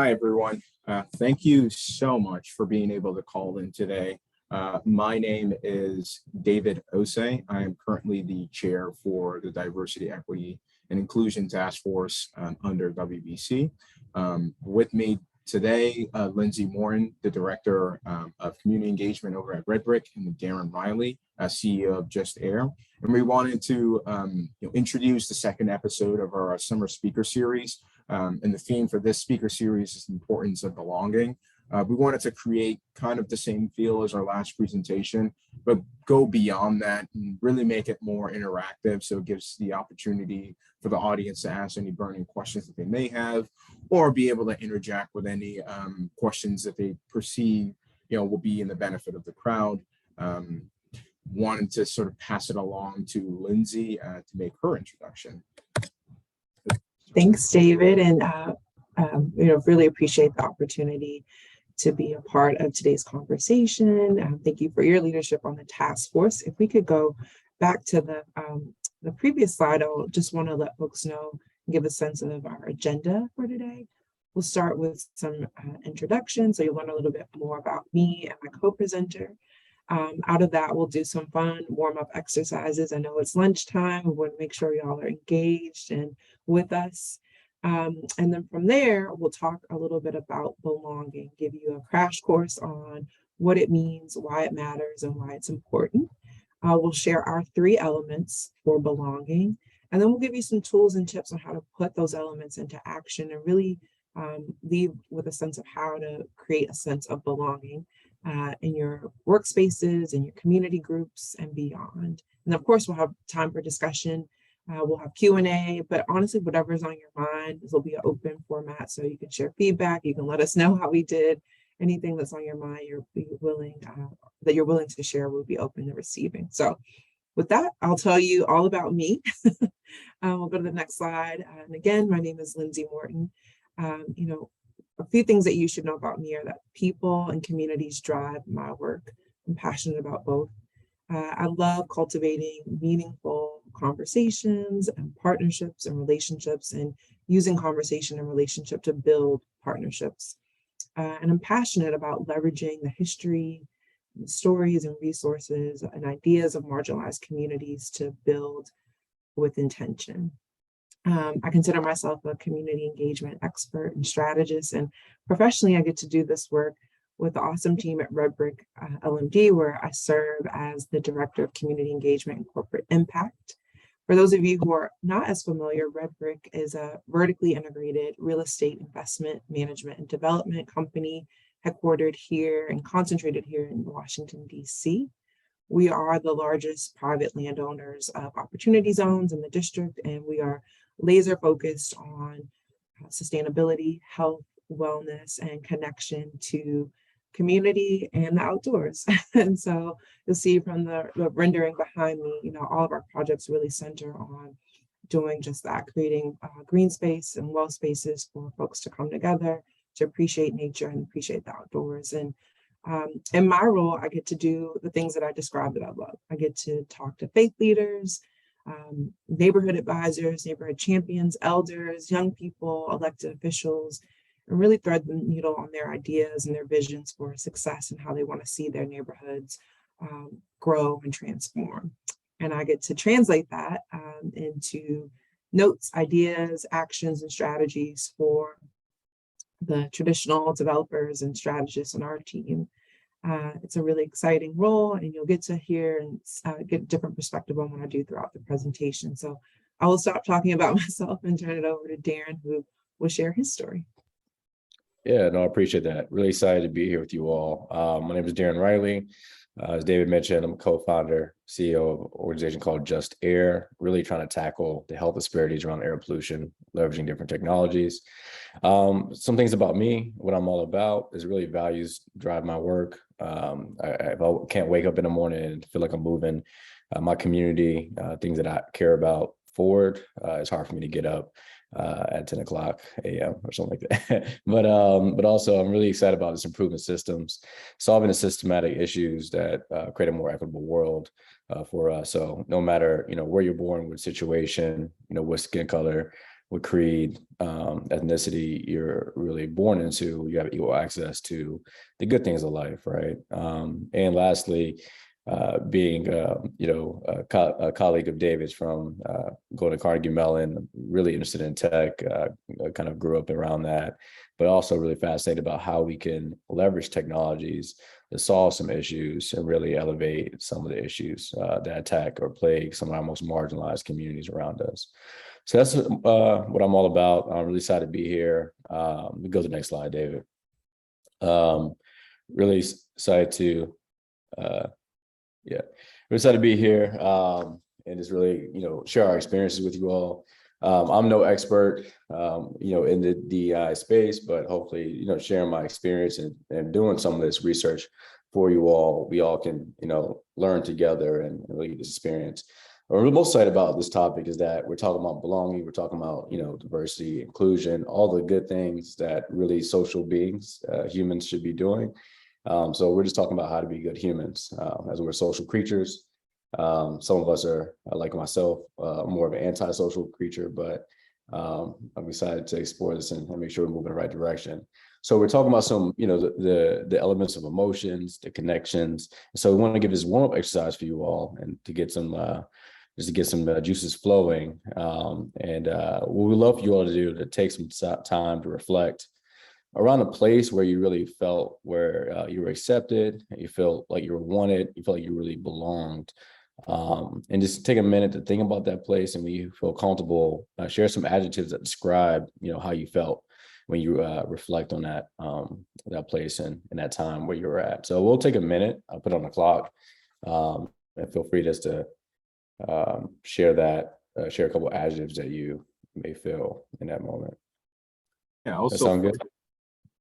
Hi, everyone. Thank you so much for being able to call in today. My name is David Osei. I am currently the chair for the Diversity, Equity, and Inclusion Task Force under WBC. With me today, Lindsay Morton, the Director of Community Engagement over at Redbrick, and Darren Riley, CEO of JustAir. And we wanted to introduce the second episode of our summer speaker series. And the theme for this speaker series is the importance of belonging. We wanted to create kind of the same feel as our last presentation, but go beyond that and really make it more interactive. So it gives the opportunity for the audience to ask any burning questions that they may have, or be able to interject with any questions that they perceive, will be in the benefit of the crowd. Wanted to sort of pass it along to Lindsay to make her introduction. Thanks, David, and really appreciate the opportunity to be a part of today's conversation. Thank you for your leadership on the task force. If we could go back to the previous slide, I just want to let folks know, give a sense of our agenda for today. We'll start with some introduction, so you'll learn a little bit more about me and my co-presenter. Out of that, we'll do some fun warm-up exercises. I know it's lunchtime. We want to make sure y'all are engaged and with us. And then from there, we'll talk a little bit about belonging, give you a crash course on what it means, why it matters, and why it's important. We'll share our 3 elements for belonging, and then we'll give you some tools and tips on how to put those elements into action and really leave with a sense of how to create a sense of belonging in your workspaces, in your community groups, and beyond. And of course, we'll have time for discussion. We'll have Q&A, but honestly, whatever's on your mind, this will be an open format, so you can share feedback. You can let us know how we did. Anything that's on your mind, that you're willing to share, will be open to receiving. So with that, I'll tell you all about me. We'll go to the next slide. And again, my name is Lindsay Morton. A few things that you should know about me are that people and communities drive my work. I'm passionate about both. I love cultivating meaningful conversations and partnerships and relationships, and using conversation and relationship to build partnerships. And I'm passionate about leveraging the history, and stories and resources and ideas of marginalized communities to build with intention. I consider myself a community engagement expert and strategist, and professionally, I get to do this work with the awesome team at Redbrick LMD, where I serve as the Director of Community Engagement and Corporate Impact. For those of you who are not as familiar, Redbrick is a vertically integrated real estate investment management and development company headquartered here and concentrated here in Washington, D.C. We are the largest private landowners of opportunity zones in the district, and we are laser focused on sustainability, health, wellness, and connection to community and the outdoors. And so you'll see from the rendering behind me, all of our projects really center on doing just that, creating green space and well spaces for folks to come together to appreciate nature and appreciate the outdoors. And in my role, I get to do the things that I described that I love. I get to talk to faith leaders, neighborhood advisors, neighborhood champions, elders, young people, elected officials, and really thread the needle on their ideas and their visions for success and how they want to see their neighborhoods grow and transform. And I get to translate that into notes, ideas, actions, and strategies for the traditional developers and strategists on our team. It's a really exciting role, and you'll get to hear and get a different perspective on what I do throughout the presentation. So I will stop talking about myself and turn it over to Darren, who will share his story. Yeah, no, I appreciate that. Really excited to be here with you all. My name is Darren Riley. As David mentioned, I'm a co-founder, CEO of an organization called JustAir, really trying to tackle the health disparities around air pollution, leveraging different technologies. Some things about me, what I'm all about is really values drive my work. I can't wake up in the morning and feel like I'm moving my community, things that I care about forward. It's hard for me to get up at 10 o'clock a.m. or something like that. But also I'm really excited about this improvement systems, solving the systematic issues that create a more equitable world for us. So no matter, where you're born, what situation, what skin color, what creed, ethnicity you're really born into, you have equal access to the good things of life, right? And lastly, being a colleague of David's from going to Carnegie Mellon, really interested in tech, kind of grew up around that, but also really fascinated about how we can leverage technologies to solve some issues and really elevate some of the issues that attack or plague some of our most marginalized communities around us. So that's what I'm all about. I'm really excited to be here. We go to the next slide, David. Really excited to, we're excited to be here and just really, share our experiences with you all. I'm no expert, in the DEI space, but hopefully, sharing my experience and doing some of this research for you all, we all can, learn together and really get this experience. What we're most excited about this topic is that we're talking about belonging, we're talking about, diversity, inclusion, all the good things that really social beings, humans should be doing. So we're just talking about how to be good humans, as we're social creatures. Some of us are, like myself, more of an antisocial creature, but I'm excited to explore this and make sure we're moving in the right direction. So we're talking about some, the elements of emotions, the connections. So we want to give this warm-up exercise for you all and to get some, just to get some juices flowing. And what we love for you all to do to take some time to reflect around a place where you really felt where you were accepted, you felt like you were wanted, you felt like you really belonged. And just take a minute to think about that place, and when you feel comfortable, share some adjectives that describe, how you felt when you reflect on that place and that time where you were at. So we'll take a minute. I'll put on the clock, and feel free just to share a couple adjectives that you may feel in that moment. Yeah, That also sound good?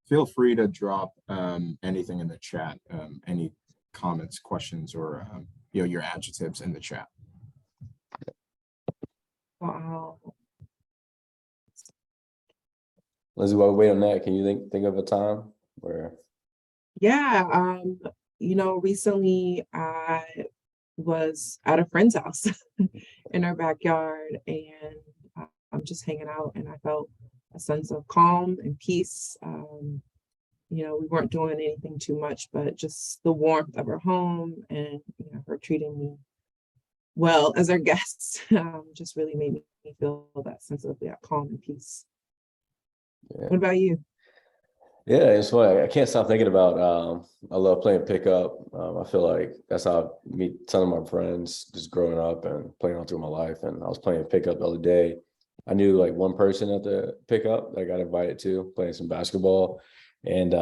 feel free to drop anything in the chat, any comments, questions, or your adjectives in the chat. Wow. Lindsay, while we wait on that, can you think of a time where? Yeah, recently I was at a friend's house in her backyard, and I'm just hanging out, and I felt a sense of calm and peace. We weren't doing anything too much, but just the warmth of her home and her treating me well as our guests just really made me feel that sense of calm and peace. Yeah. What about you? Yeah, it's funny. I can't stop thinking about, I love playing pickup. I feel like that's how I meet some of my friends just growing up and playing all through my life. And I was playing pickup the other day. I knew like one person at the pickup that I got invited to playing some basketball. And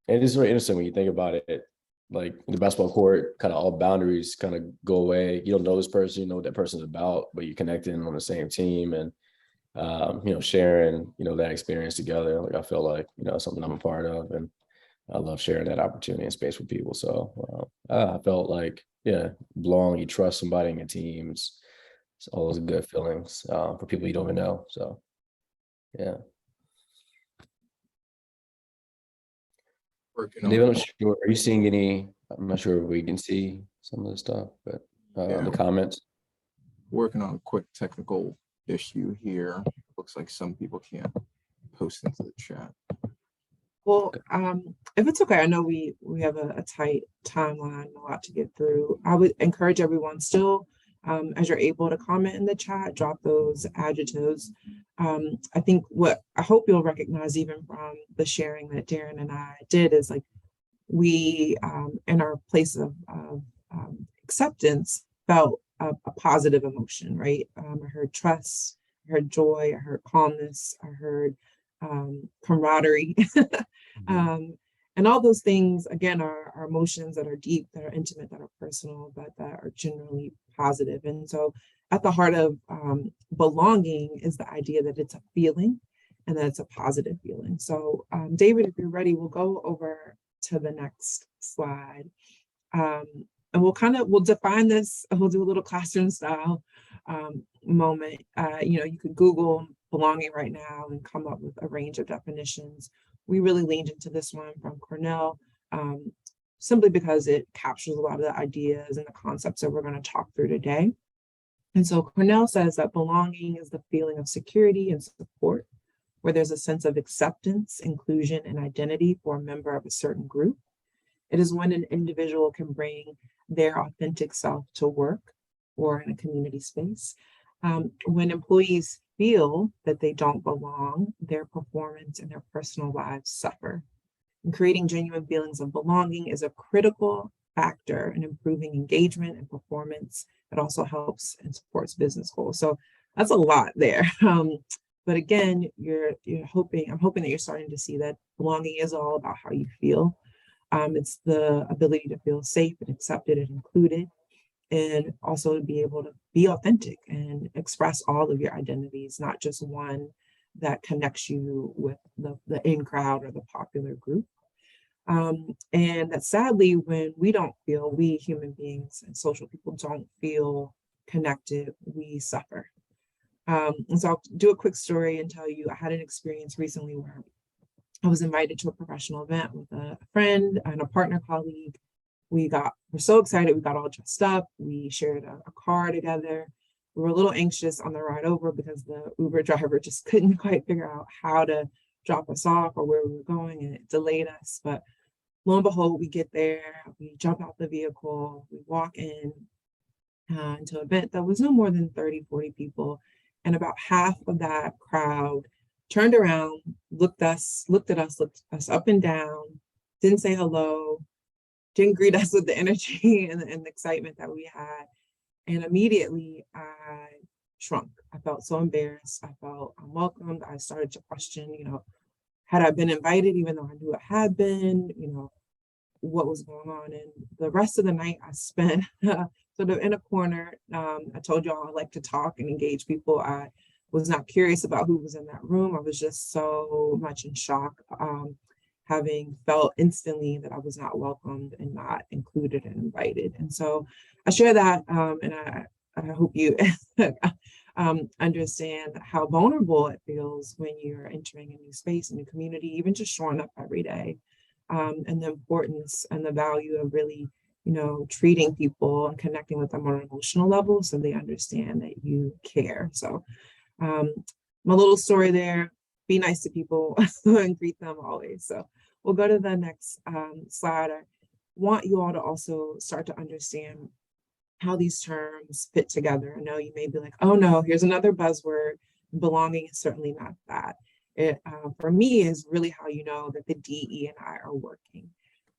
it's really interesting when you think about it, like the basketball court, kind of all boundaries kind of go away. You don't know this person, you know what that person's about, but you're connecting on the same team and sharing, that experience together. Like I feel like, something I'm a part of, and I love sharing that opportunity and space with people. So I felt like, belong, you trust somebody in your team. It's always good feelings for people you don't even know. So, yeah. David, I'm not sure, are you seeing any, I'm not sure if we can see some of the stuff, but the comments. Working on a quick technical issue here. Looks like some people can't post into the chat. Well, if it's okay, I know we have a tight timeline, a lot to get through. I would encourage everyone still, as you're able to comment in the chat, drop those adjectives. I think what I hope you'll recognize even from the sharing that Darren and I did is like we, in our place of acceptance, felt a positive emotion, right? I heard trust, I heard joy, I heard calmness, I heard camaraderie. And all those things, again, are emotions that are deep, that are intimate, that are personal, but that are generally positive. And so at the heart of belonging is the idea that it's a feeling and that it's a positive feeling. So David, if you're ready, we'll go over to the next slide. And we'll define this, we'll do a little classroom style moment. You could Google belonging right now and come up with a range of definitions. We really leaned into this one from Cornell, simply because it captures a lot of the ideas and the concepts that we're going to talk through today. And so Cornell says that belonging is the feeling of security and support, where there's a sense of acceptance, inclusion, and identity for a member of a certain group. It is when an individual can bring their authentic self to work or in a community space. When employees feel that they don't belong, their performance and their personal lives suffer. And creating genuine feelings of belonging is a critical factor in improving engagement and performance. It also helps and supports business goals. So that's a lot there. But again, I'm hoping that you're starting to see that belonging is all about how you feel. It's the ability to feel safe and accepted and included, and also to be able to be authentic and express all of your identities, not just one that connects you with the in crowd or the popular group. And that sadly, when we human beings and social people don't feel connected, we suffer. And so I'll do a quick story and tell you, I had an experience recently where I was invited to a professional event with a friend and a partner colleague. We're so excited. We got all dressed up. We shared a car together. We were a little anxious on the ride over because the Uber driver just couldn't quite figure out how to drop us off or where we were going, and it delayed us. But lo and behold, we get there, we jump out the vehicle, we walk in into an event that was no more than 30, 40 people. And about half of that crowd turned around, looked at us up and down, didn't say hello, didn't greet us with the energy and the excitement that we had. And immediately I shrunk. I felt so embarrassed. I felt unwelcomed. I started to question, had I been invited, even though I knew I had been, what was going on. And the rest of the night I spent sort of in a corner. I told y'all I like to talk and engage people. I was not curious about who was in that room. I was just so much in shock, having felt instantly that I was not welcomed and not included and invited. And so I share that, and I hope you understand how vulnerable it feels when you're entering a new space, a new community, even just showing up every day, and the importance and the value of really, treating people and connecting with them on an emotional level so they understand that you care. So my little story there, be nice to people and greet them always. So we'll go to the next slide. I want you all to also start to understand how these terms fit together. I know you may be like, oh no, here's another buzzword. Belonging is certainly not that. It, for me, is really how you know that the DE&I are working.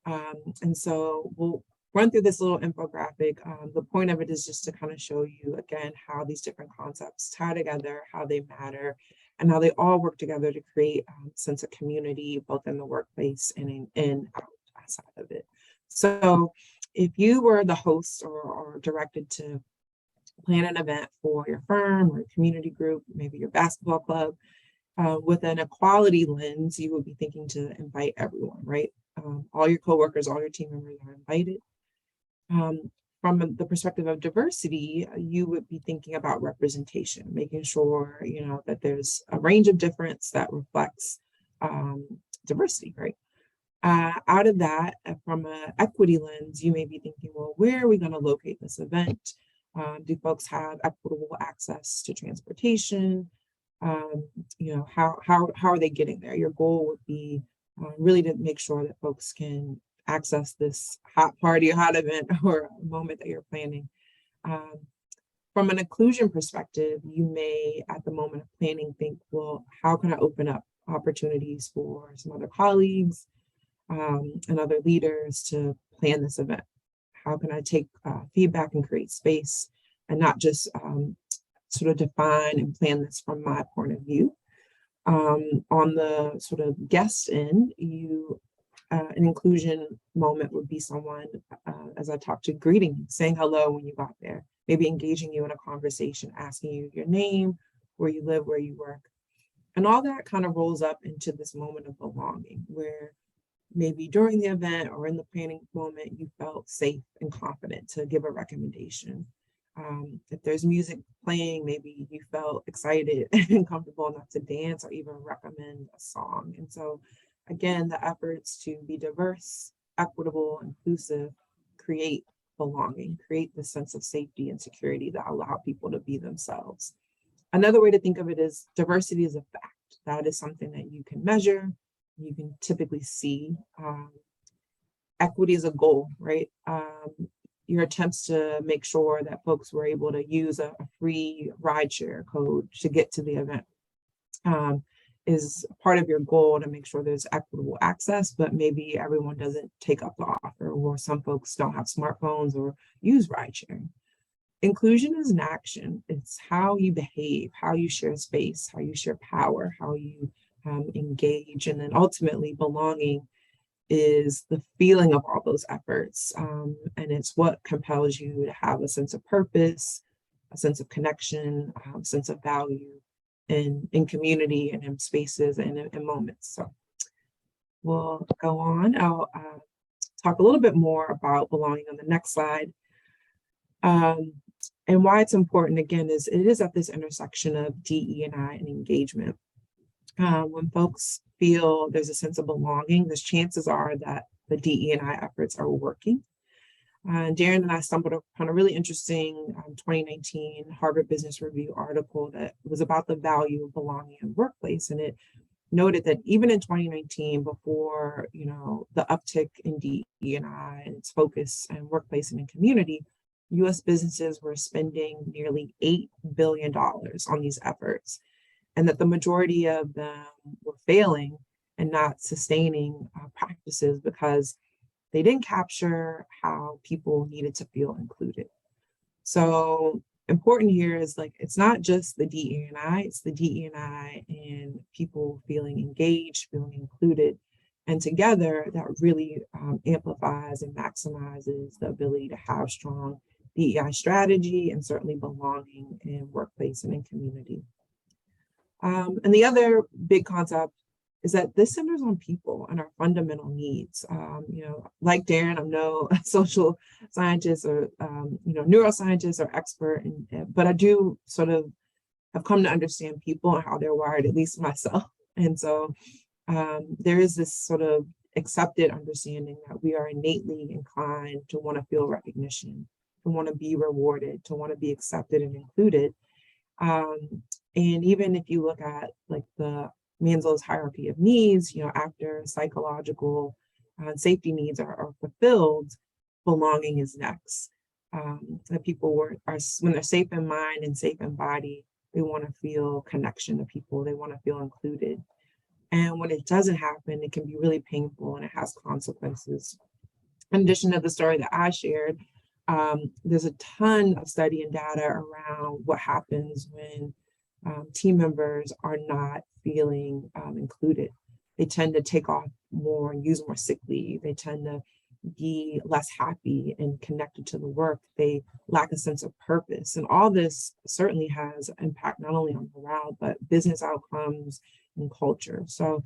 And so we'll run through this little infographic. The point of it is just to kind of show you, again, how these different concepts tie together, how they matter, and how they all work together to create a sense of community, both in the workplace and outside of it. So if you were the host or directed to plan an event for your firm or community group, maybe your basketball club, with an equality lens, you would be thinking to invite everyone, right? All your coworkers, all your team members are invited. From the perspective of diversity, you would be thinking about representation, making sure, that there's a range of difference that reflects diversity, right? Out of that, from an equity lens, you may be thinking, well, where are we going to locate this event? Do folks have equitable access to transportation? How are they getting there? Your goal would be really to make sure that folks can access this hot party, hot event, or a moment that you're planning. From an inclusion perspective, you may, at the moment of planning, think, well, how can I open up opportunities for some other colleagues and other leaders to plan this event? How can I take feedback and create space and not just sort of define and plan this from my point of view? On the sort of guest end, an inclusion moment would be someone, as I talked to, greeting you, saying hello when you got there, maybe engaging you in a conversation, asking you your name, where you live, where you work. And all that kind of rolls up into this moment of belonging, where maybe during the event or in the planning moment, you felt safe and confident to give a recommendation. If there's music playing, maybe you felt excited and comfortable enough to dance or even recommend a song. And so again, the efforts to be diverse, equitable, inclusive, create belonging, create the sense of safety and security that allow people to be themselves. Another way to think of it is diversity is a fact. That is something that you can measure, you can typically see. Equity is a goal, right? Your attempts to make sure that folks were able to use a free rideshare code to get to the event is part of your goal to make sure there's equitable access, but maybe everyone doesn't take up the offer, or some folks don't have smartphones or use ride sharing. Inclusion is an action. It's how you behave, how you share space, how you share power, how you engage, and then ultimately belonging is the feeling of all those efforts. And it's what compels you to have a sense of purpose, a sense of connection, a sense of value in community and in spaces and in moments. So we'll go on. I'll talk a little bit more about belonging on the next slide. And why it's important, again, is it is at this intersection of DE&I and engagement. When folks feel there's a sense of belonging, the chances are that the DE&I efforts are working. Darren and I stumbled upon a really interesting 2019 Harvard Business Review article that was about the value of belonging in the workplace. And it noted that even in 2019, before the uptick in DE&I and its focus in workplace and in community, U.S. businesses were spending nearly $8 billion on these efforts, and that the majority of them were failing and not sustaining practices because they didn't capture how people needed to feel included. So important here is it's not just the DE&I, it's the DE&I and people feeling engaged, feeling included. And together that really amplifies and maximizes the ability to have strong DEI strategy and certainly belonging in workplace and in community. And the other big concept is that this centers on people and our fundamental needs. Like Darren, I'm no social scientist or neuroscientist or expert, but I do sort of have come to understand people and how they're wired, at least myself. And so there is this sort of accepted understanding that we are innately inclined to want to feel recognition, to want to be rewarded, to want to be accepted and included. And even if you look at the Maslow's hierarchy of needs, after psychological safety needs are fulfilled, belonging is next. That people are when they're safe in mind and safe in body, they want to feel connection to people, they want to feel included. And when it doesn't happen, it can be really painful and it has consequences. In addition to the story that I shared, there's a ton of study and data around what happens when team members are not feeling included. They tend to take off more and use more sick leave. They tend to be less happy and connected to the work. They lack a sense of purpose. And all this certainly has an impact not only on morale, but business outcomes and culture. So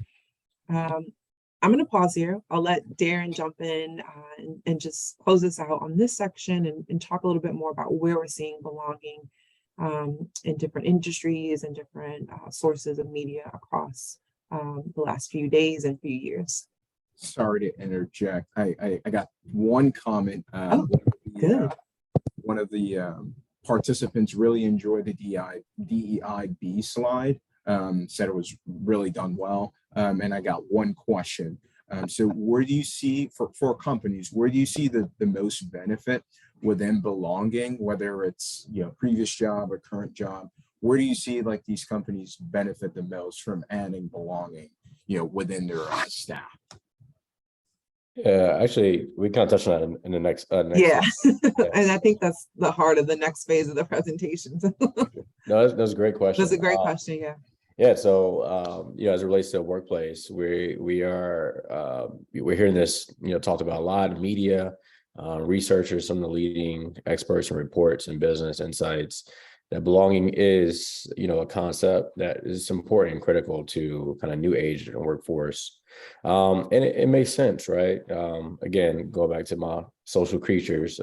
I'm going to pause here. I'll let Darren jump in and just close this out on this section and talk a little bit more about where we're seeing belonging in different industries and different sources of media across the last few days and few years. Sorry to interject. I got one comment. Good. One of the participants really enjoyed the DEI-B slide. Said it was really done well. And I got one question. So where do you see, for companies, where do you see the most benefit within belonging, whether it's previous job or current job? Where do you see these companies benefit the most from adding belonging, within their staff? Yeah, actually, we kind of touched on that in the next. Yeah, and I think that's the heart of the next phase of the presentation. No, that's a great question. That's a great question. Yeah. Yeah. So, as it relates to the workplace, we're hearing this, talked about a lot in media, researchers, some of the leading experts and reports and business insights, that belonging is, a concept that is important and critical to kind of new age and workforce. And it makes sense, right? Again, go back to my social creatures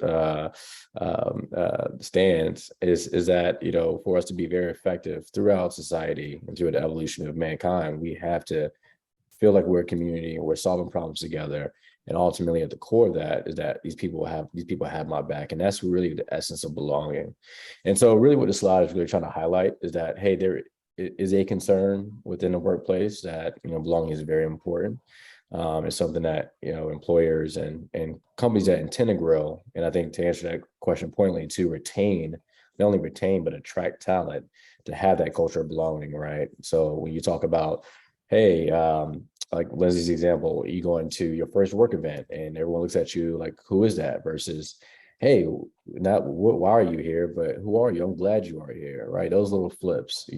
stance is that, for us to be very effective throughout society and through the evolution of mankind, we have to feel like we're a community and we're solving problems together. And ultimately at the core of that is that these people have my back. And that's really the essence of belonging. And so really what the slide is really trying to highlight is that, hey, there is a concern within the workplace that, belonging is very important. It's something that, employers and companies that intend to grow. And I think to answer that question pointedly, to retain, not only retain, but attract talent to have that culture of belonging, right? So when you talk about, hey, like Lindsay's example, you go into your first work event and everyone looks at you like, who is that? Versus, hey, not why are you here, but who are you? I'm glad you are here, right? Those little flips,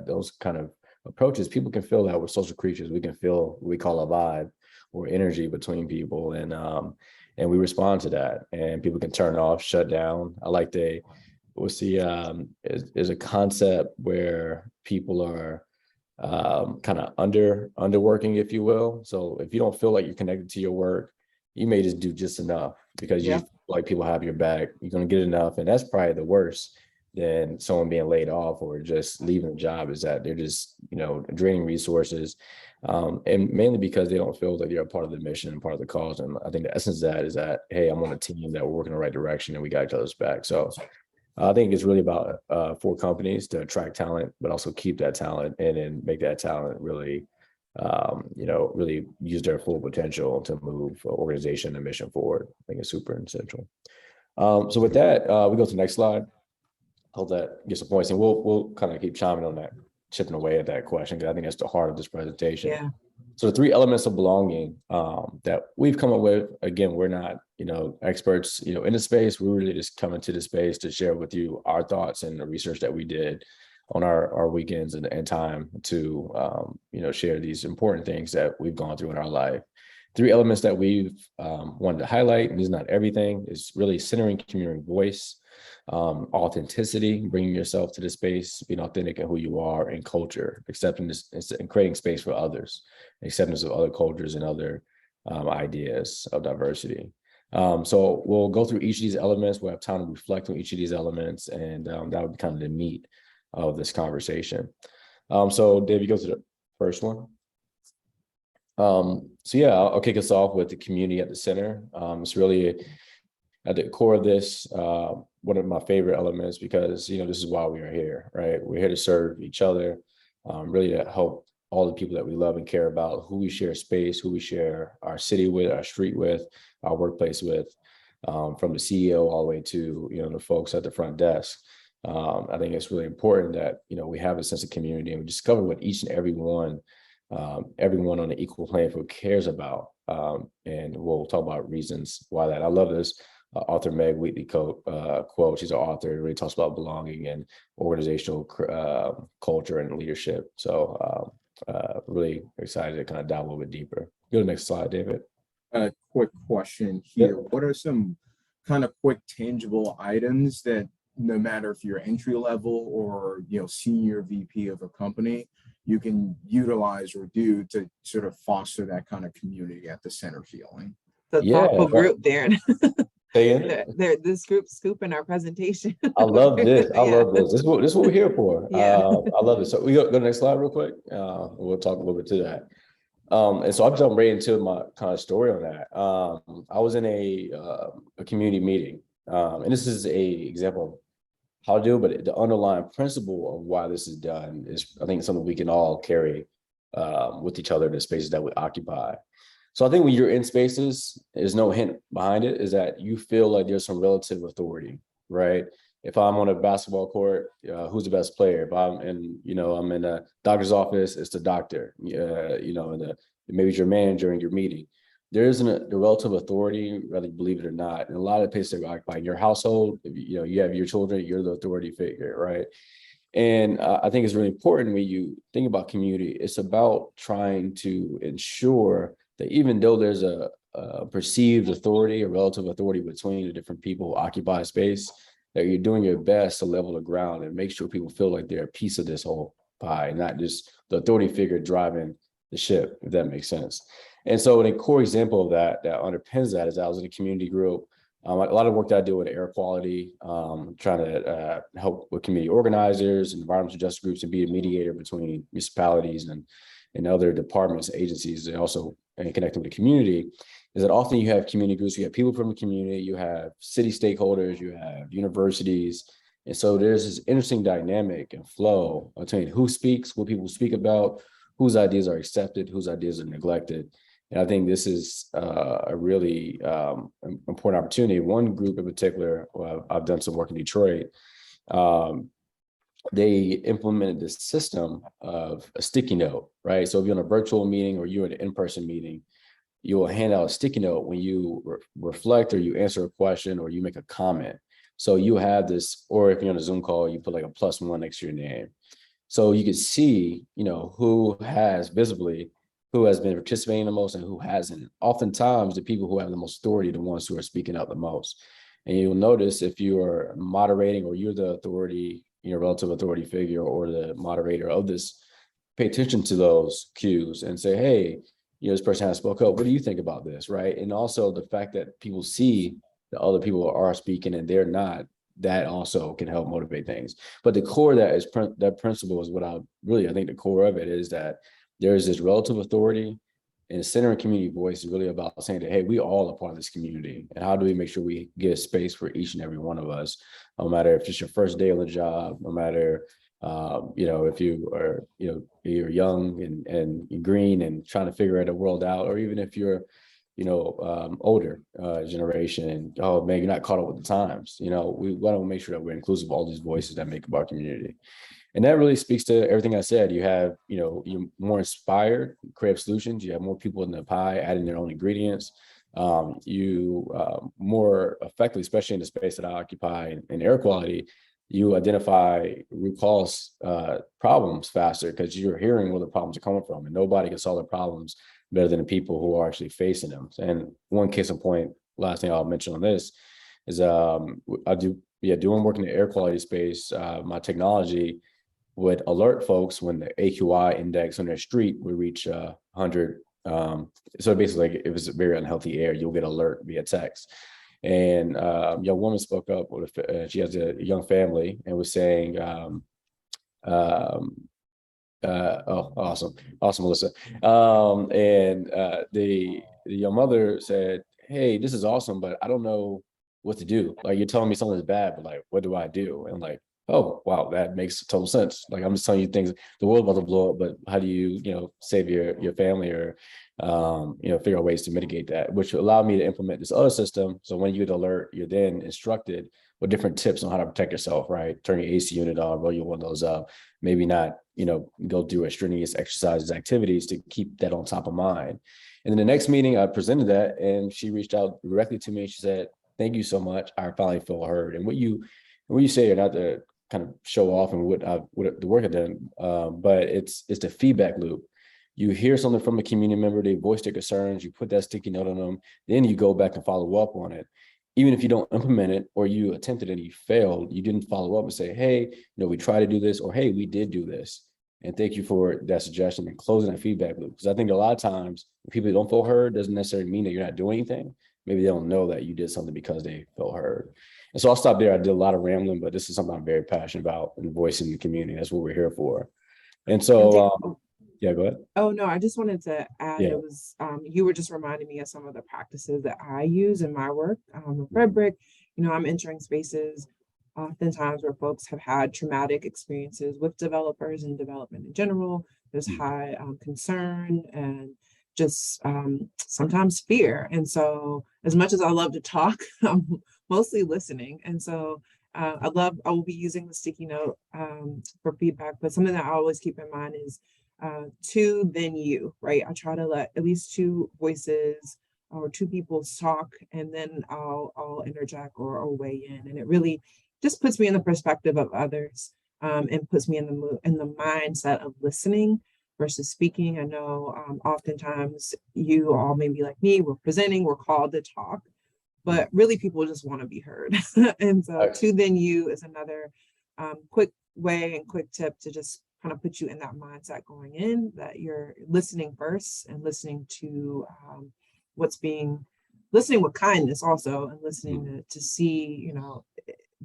those kind of approaches, people can feel that we're social creatures. We can feel what we call a vibe or energy between people, and we respond to that. And people can turn off, shut down. We'll see is a concept where people are kind of underworking, if you will. So if you don't feel like you're connected to your work, you may just do just enough because you feel like people have your back. You're going to get enough, and that's probably the worst than someone being laid off or just leaving a job, is that they're just draining resources, and mainly because they don't feel like they're a part of the mission and part of the cause. And I think the essence of that is that, hey, I'm on a team that we're working in the right direction and we got each other's back. So I think it's really about for companies to attract talent, but also keep that talent and then make that talent really, really use their full potential to move organization and mission forward. I think it's super essential. So with that, we go to the next slide. Hope that gets the points, and we'll kind of keep chiming on that, chipping away at that question, because I think that's the heart of this presentation. Yeah. So the 3 elements of belonging that we've come up with, again, we're not, experts, in the space. We're really just coming to the space to share with you our thoughts and the research that we did on our weekends and time to, share these important things that we've gone through in our life. 3 elements that we've wanted to highlight, and this is not everything, is really centering community voice, authenticity, bringing yourself to the space, being authentic in who you are, and culture, acceptance and creating space for others, acceptance of other cultures and other ideas of diversity. So we'll go through each of these elements. We'll have time to reflect on each of these elements, and that would be kind of the meat of this conversation. So Dave, you go to the first one. So yeah, I'll kick us off with the community at the center. It's really at the core of this, one of my favorite elements, because, this is why we are here, right? We're here to serve each other, really to help all the people that we love and care about, who we share space, who we share our city with, our street with, our workplace with, from the CEO all the way to, the folks at the front desk. I think it's really important that, we have a sense of community, and we discover what each and everyone on an equal playing field cares about. And we'll talk about reasons why that. I love this author Meg Wheatley quote. She's an author. It really talks about belonging and organizational culture and leadership. So really excited to kind of dive a little bit deeper. Go to the next slide, David. A quick question here. What are some kind of quick tangible items that, no matter if you're entry level or senior VP of a company, you can utilize or do to sort of foster that kind of community at the center feeling? The thoughtful group, Darren. They're this group scooping our presentation. I love this. I love this. This is what we're here for. Yeah. I love it. So we go to the next slide real quick. We'll talk a little bit to that. And so I'll jump right into my kind of story on that. I was in a community meeting, and this is a example of how to do, but the underlying principle of why this is done is, I think, something we can all carry with each other in the spaces that we occupy. So I think when you're in spaces, there's no hint behind it, is that you feel like there's some relative authority, right? If I'm on a basketball court, who's the best player? If I'm in a doctor's office, it's the doctor, and maybe it's your manager in your meeting. There isn't the relative authority, whether you believe it or not. And a lot of places that occupy in your household, if you have your children, you're the authority figure, right? And I think it's really important when you think about community, it's about trying to ensure that even though there's a perceived authority, a relative authority between the different people who occupy space, that you're doing your best to level the ground and make sure people feel like they're a piece of this whole pie, not just the authority figure driving the ship, if that makes sense. And so a core example of that underpins that is I was in a community group. A lot of work that I do with air quality, trying to help with community organizers and environmental justice groups and be a mediator between municipalities and other departments, agencies, and also connecting with the community. is that often you have community groups, you have people from the community, you have city stakeholders, you have universities. And so there's this interesting dynamic and flow between who speaks, what people speak about, whose ideas are accepted, whose ideas are neglected. And I think this is a really important opportunity. One group in particular, well, I've done some work in Detroit. They implemented this system of a sticky note, right? So if you're in a virtual meeting or you're in an in-person meeting, you will hand out a sticky note when you reflect or you answer a question or you make a comment. So you have this, or if you're on a Zoom call, you put like a +1 next to your name. So you can see, who has visibly, who has been participating the most and who hasn't. Oftentimes, the people who have the most authority are the ones who are speaking out the most. And you'll notice if you are moderating or you're the authority, relative authority figure or the moderator of this, pay attention to those cues and say, hey, this person has spoke up. What do you think about this, right? And also the fact that people see that other people are speaking and they're not, that also can help motivate things. But the core of that principle is what I think the core of it is that there is this relative authority, and center and community voice is really about saying that, hey, we all are part of this community. And how do we make sure we give space for each and every one of us, no matter if it's your first day on the job, no matter if you are, you're young and green and trying to figure the world out, or even if you're, older generation and, oh man, you're not caught up with the times. We want to make sure that we're inclusive of all these voices that make up our community. And that really speaks to everything I said. You have, you're more inspired, creative solutions. You have more people in the pie adding their own ingredients. You more effectively, especially in the space that I occupy in air quality, you identify root cause problems faster because you're hearing where the problems are coming from, and nobody can solve the problems better than the people who are actually facing them. And one case in point, last thing I'll mention on this is doing work in the air quality space. My technology would alert folks when the AQI index on their street would reach 100. So basically, like, if it was very unhealthy air, you'll get alert via text. And young woman spoke up. She has a young family and was saying, awesome, Melissa. The young mother said, hey, this is awesome, but I don't know what to do. Like, you're telling me something is bad, but like, what do I do? And I'm like, oh, wow, that makes total sense. Like, I'm just telling you things, the world's about to blow up, but how do you, save your family or, figure out ways to mitigate that, which allowed me to implement this other system. So when you get alert, you're then instructed with different tips on how to protect yourself, right? Turn your AC unit on, roll your windows up, maybe not, go do strenuous exercises, activities to keep that on top of mind. And then the next meeting, I presented that and she reached out directly to me. She said, thank you so much. I finally feel heard. And what you say, or not to kind of show off and what the work I've done, but it's the feedback loop. You hear something from a community member, they voice their concerns, you put that sticky note on them, then you go back and follow up on it. Even if you don't implement it or you attempted it and you failed, you didn't follow up and say, hey, we tried to do this, or hey, we did do this. And thank you for that suggestion and closing that feedback loop. Because I think a lot of times people don't feel heard doesn't necessarily mean that you're not doing anything. Maybe they don't know that you did something because they felt heard. And so I'll stop there. I did a lot of rambling, but this is something I'm very passionate about and voicing the community. That's what we're here for. And so, yeah, go ahead. Oh, no, I just wanted to add, Yeah. It was, you were just reminding me of some of the practices that I use in my work. With Redbrick, I'm entering spaces oftentimes where folks have had traumatic experiences with developers and development in general. There's high concern and just sometimes fear. And so as much as I love to talk, I'm mostly listening. And so I will be using the sticky note for feedback, but something that I always keep in mind is to then you, right? I try to let at least two voices or two people talk, and then I'll interject or weigh in. And it really just puts me in the perspective of others and puts me in the mindset of listening versus speaking. I know oftentimes you all may be like me, we're presenting, we're called to talk, but really people just want to be heard. And so to then you is another quick way and quick tip to just kind of put you in that mindset going in, that you're listening first and listening to listening with kindness also, and listening to see,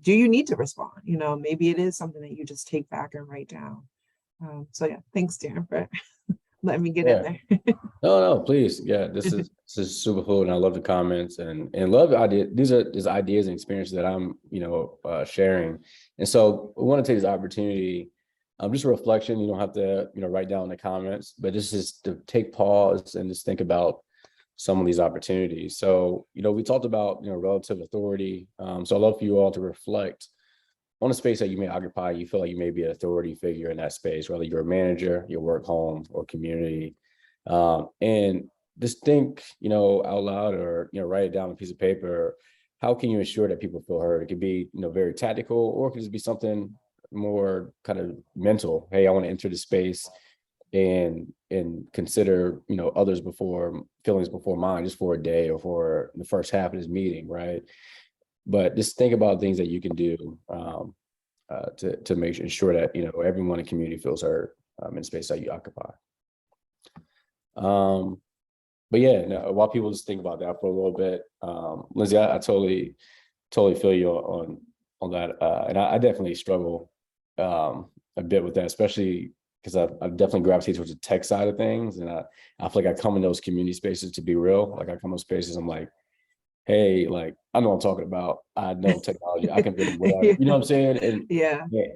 do you need to respond? Maybe it is something that you just take back and write down. So yeah, thanks, Darren, for letting me get Yeah. in there. No, please. Yeah, this is super cool, and I love the comments and love the idea. These are just ideas and experiences that I'm, sharing. And so we want to take this opportunity, just a reflection. You don't have to, write down the comments, but just to take pause and just think about some of these opportunities. So, we talked about, relative authority. So I'd love for you all to reflect on a space that you may occupy. You feel like you may be an authority figure in that space, whether you're a manager, your work home, or community. And just think, out loud, or, write it down on a piece of paper. How can you ensure that people feel heard? It could be, very tactical, or it could just be something more kind of mental. Hey, I want to enter the space and consider, others before feelings before mine, just for a day or for the first half of this meeting, right? But just think about things that you can do to make ensure that, everyone in the community feels heard in the space that you occupy. But yeah, no, while people just think about that for a little bit, Lindsay, I totally feel you on that, and I definitely struggle a bit with that, especially because I definitely gravitate towards the tech side of things, and I feel like I come in those community spaces to be real. Like I come in those spaces, I'm like, hey, like I know what I'm talking about. I know technology. I can build whatever. You know what I'm saying?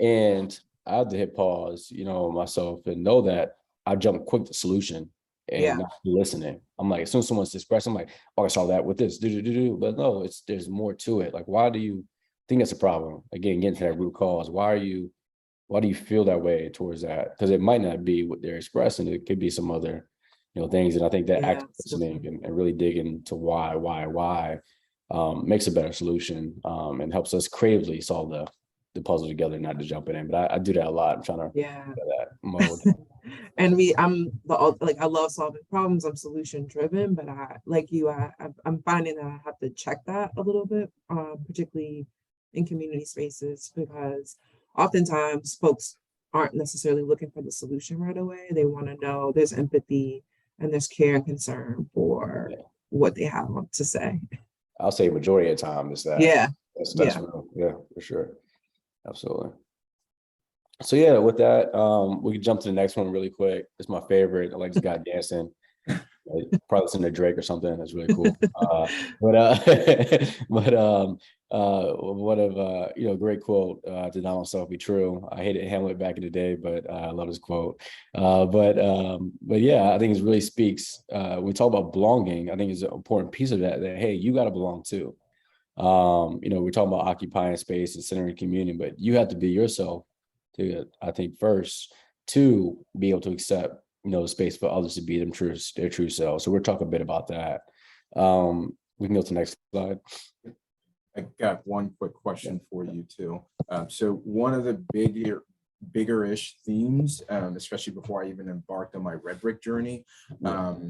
And I had to hit pause, myself, and know that I jump quick to solution and not listening. I'm like, as soon as someone's expressed, I'm like, oh, I saw that with this. But no, there's more to it. Like, why do you think that's a problem? Again, getting to that root cause. Why do you feel that way towards that? Because it might not be what they're expressing. It could be some other, things. And I think that active listening and really digging into why makes a better solution, and helps us creatively solve the puzzle together, not to jump in. But I do that a lot. I'm trying to do that mode. And I love solving problems. I'm solution driven, but I'm finding that I have to check that a little bit, particularly in community spaces, because oftentimes folks aren't necessarily looking for the solution right away. They want to know there's empathy and there's care and concern for what they have to say. I'll say majority of the time is that. That's real. Yeah, for sure. Absolutely. So yeah, with that, we can jump to the next one really quick. It's my favorite. I like this guy dancing. Probably listen to Drake or something. That's really cool. What of great quote, to not myself be true. I hated Hamlet back in the day, but I love his quote. But yeah, I think it really speaks. We talk about belonging. I think it's an important piece of that hey, you got to belong too. We're talking about occupying space and centering community, but you have to be yourself to, I think, first, to be able to accept, space for others to be their true selves. So we're talking a bit about that. We can go to the next slide. I got one quick question for you too. So one of the bigger-ish themes, especially before I even embarked on my Redbrick journey,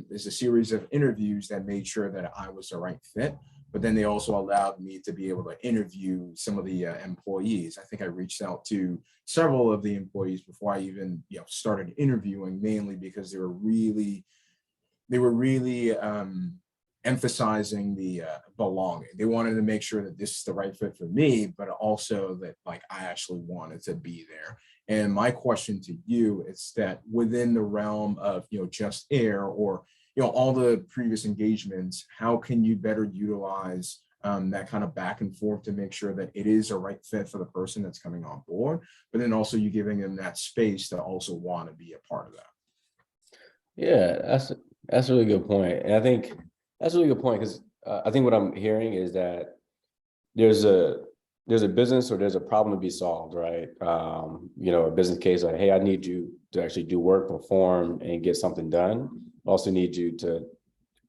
is a series of interviews that made sure that I was the right fit. But then they also allowed me to be able to interview some of the employees. I think I reached out to several of the employees before I even started interviewing, mainly because they were really emphasizing the belonging. They wanted to make sure that this is the right fit for me, but also that like I actually wanted to be there. And my question to you is that within the realm of JustAir or all the previous engagements, how can you better utilize that kind of back and forth to make sure that it is a right fit for the person that's coming on board, but then also you giving them that space to also want to be a part of that? Yeah, that's a really good point. And I think that's a really good point because I think what I'm hearing is that there's a business or there's a problem to be solved, right? A business case like, hey, I need you to actually do work, perform, and get something done. I also need you to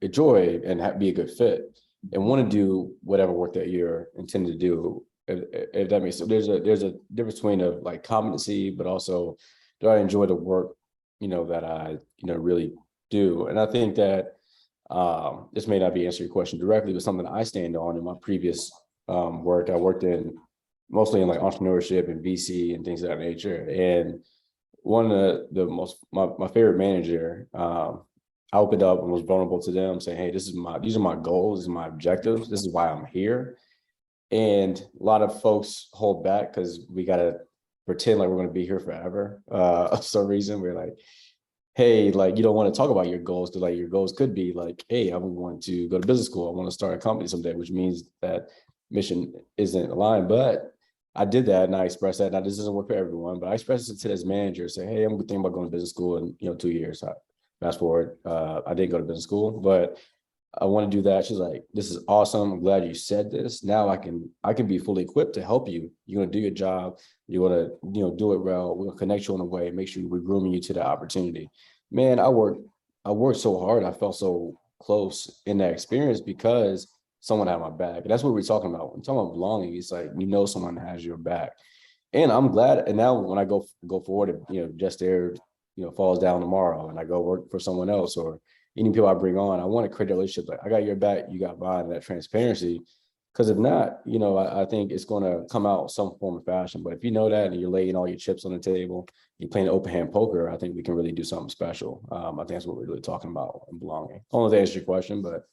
enjoy and be a good fit and want to do whatever work that you're intended to do. If that makes sense. There's a difference between like competency, but also do I enjoy the work, that I, really do. And I think that this may not be answering your question directly, but something I stand on in my previous work. I worked mostly in like entrepreneurship and VC and things of that nature. And one of my favorite manager, I opened up and was vulnerable to them, saying, hey, these are my goals, these are my objectives, this is why I'm here. And a lot of folks hold back because we got to pretend like we're going to be here forever. For some reason, we're like, hey, like, you don't want to talk about your goals, because like your goals could be like, hey, I want to go to business school, I want to start a company someday, which means that mission isn't aligned. But I did that and I expressed that. Now this doesn't work for everyone, but I expressed it to this manager, say, hey, I'm thinking about going to business school in 2 years. Fast forward, I didn't go to business school, but I want to do that. She's like, this is awesome. I'm glad you said this. Now I can be fully equipped to help you. You're gonna do your job. You're gonna, do it well. We're gonna connect you in a way, make sure we're grooming you to the opportunity. Man, I worked so hard. I felt so close in that experience because someone had my back. And that's what we're talking about. When we're talking about belonging, it's like someone has your back. And I'm glad. And now when I go forward, Just Air, falls down tomorrow and I go work for someone else, or any people I bring on, I want to create a relationship. Like, I got your back, you got mine, that transparency. Because if not, I think it's going to come out some form of fashion. But if you know that and you're laying all your chips on the table, you're playing open hand poker, I think we can really do something special. I think that's what we're really talking about in belonging. I don't know if that answers your question, but